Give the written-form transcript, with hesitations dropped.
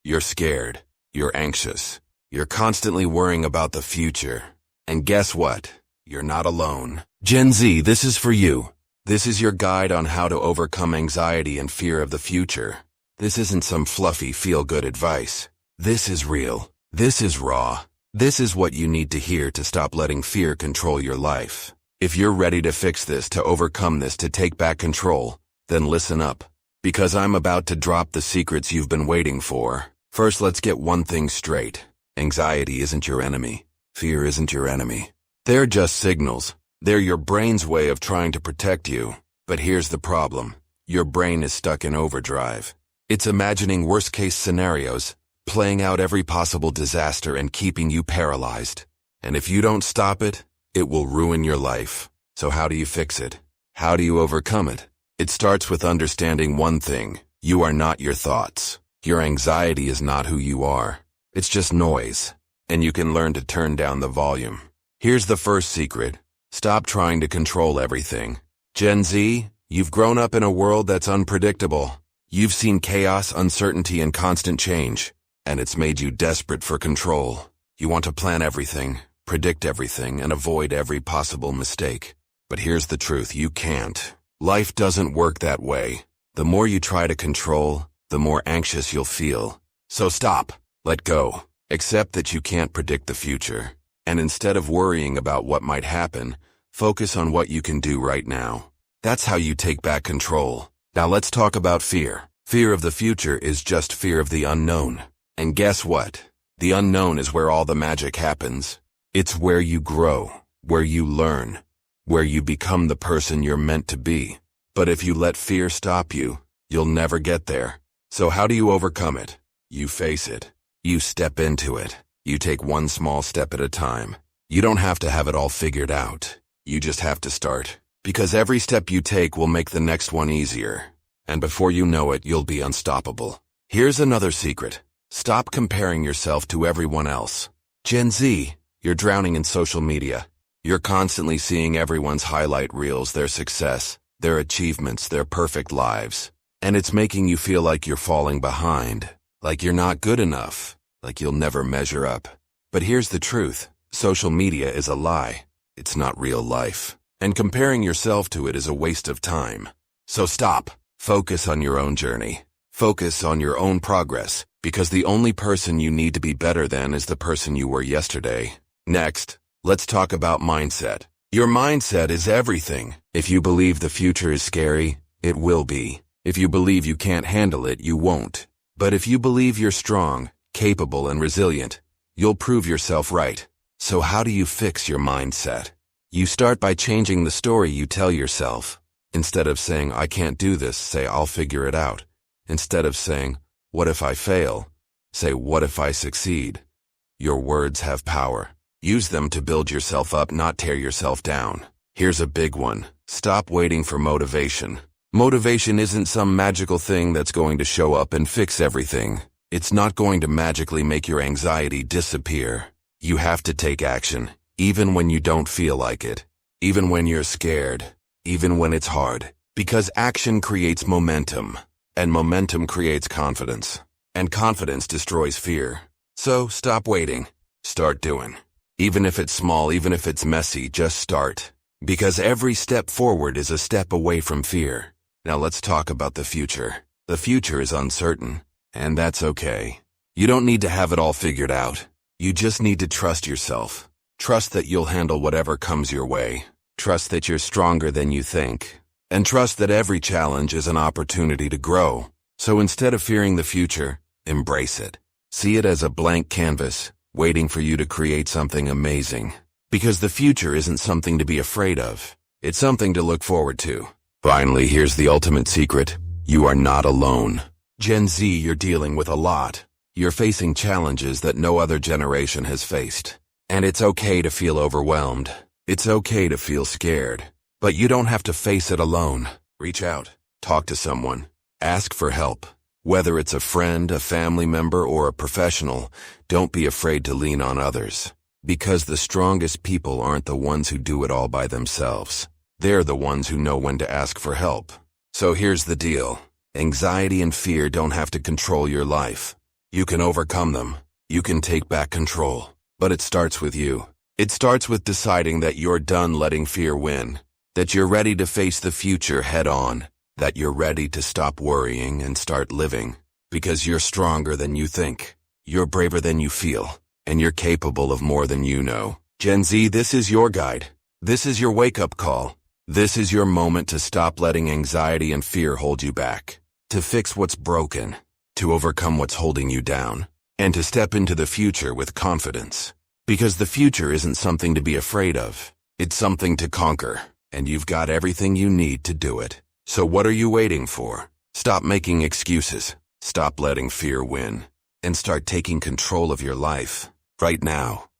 You're scared. You're anxious. You're constantly worrying about the future. And guess what? You're not alone. Gen Z, this is for you. This is your guide on how to overcome anxiety and fear of the future. This isn't some fluffy feel-good advice. This is real. This is raw. This is what you need to hear to stop letting fear control your life. If you're ready to fix this, to overcome this, to take back control, then listen up. Because I'm about to drop the secrets you've been waiting for. First, let's get one thing straight. Anxiety isn't your enemy. Fear isn't your enemy. They're just signals. They're your brain's way of trying to protect you. But here's the problem. Your brain is stuck in overdrive. It's imagining worst-case scenarios, playing out every possible disaster and keeping you paralyzed. And if you don't stop it, it will ruin your life. So how do you fix it? How do you overcome it? It starts with understanding one thing. You are not your thoughts. Your anxiety is not who you are. It's just noise. And you can learn to turn down the volume. Here's the first secret. Stop trying to control everything. Gen Z, you've grown up in a world that's unpredictable. You've seen chaos, uncertainty, and constant change. And it's made you desperate for control. You want to plan everything, predict everything, and avoid every possible mistake. But here's the truth, you can't. Life doesn't work that way. The more you try to control, the more anxious you'll feel. So stop. Let go. Accept that you can't predict the future. And instead of worrying about what might happen, focus on what you can do right now. That's how you take back control. Now let's talk about fear. Fear of the future is just fear of the unknown. And guess what? The unknown is where all the magic happens. It's where you grow, where you learn, where you become the person you're meant to be. But if you let fear stop you, you'll never get there. So how do you overcome it? You face it. You step into it. You take one small step at a time. You don't have to have it all figured out. You just have to start. Because every step you take will make the next one easier. And before you know it, you'll be unstoppable. Here's another secret. Stop comparing yourself to everyone else. Gen Z, you're drowning in social media. You're constantly seeing everyone's highlight reels, their success, their achievements, their perfect lives. And it's making you feel like you're falling behind, like you're not good enough, like you'll never measure up. But here's the truth. Social media is a lie. It's not real life. And comparing yourself to it is a waste of time. So stop. Focus on your own journey. Focus on your own progress, because the only person you need to be better than is the person you were yesterday. Next, let's talk about mindset. Your mindset is everything. If you believe the future is scary, it will be. If you believe you can't handle it, you won't. But if you believe you're strong, capable, and resilient, you'll prove yourself right. So how do you fix your mindset? You start by changing the story you tell yourself. Instead of saying, I can't do this, say, I'll figure it out. Instead of saying, what if I fail? Say, what if I succeed? Your words have power. Use them to build yourself up, not tear yourself down. Here's a big one. Stop waiting for motivation. Motivation isn't some magical thing that's going to show up and fix everything. It's not going to magically make your anxiety disappear. You have to take action, even when you don't feel like it, even when you're scared, even when it's hard. Because action creates momentum, and momentum creates confidence, and confidence destroys fear. So stop waiting. Start doing. Even if it's small, even if it's messy, just start. Because every step forward is a step away from fear. Now let's talk about the future. The future is uncertain, and that's okay. You don't need to have it all figured out. You just need to trust yourself. Trust that you'll handle whatever comes your way. Trust that you're stronger than you think. And trust that every challenge is an opportunity to grow. So instead of fearing the future, embrace it. See it as a blank canvas, waiting for you to create something amazing. Because the future isn't something to be afraid of. It's something to look forward to. Finally, here's the ultimate secret. You are not alone. Gen Z, you're dealing with a lot. You're facing challenges that no other generation has faced. And it's okay to feel overwhelmed. It's okay to feel scared. But you don't have to face it alone. Reach out. Talk to someone. Ask for help. Whether it's a friend, a family member, or a professional, don't be afraid to lean on others. Because the strongest people aren't the ones who do it all by themselves. They're the ones who know when to ask for help. So here's the deal. Anxiety and fear don't have to control your life. You can overcome them. You can take back control. But it starts with you. It starts with deciding that you're done letting fear win. That you're ready to face the future head on. That you're ready to stop worrying and start living. Because you're stronger than you think. You're braver than you feel. And you're capable of more than you know. Gen Z, this is your guide. This is your wake-up call. This is your moment to stop letting anxiety and fear hold you back. To fix what's broken. To overcome what's holding you down. And to step into the future with confidence. Because the future isn't something to be afraid of. It's something to conquer. And you've got everything you need to do it. So what are you waiting for? Stop making excuses. Stop letting fear win. And start taking control of your life. Right now.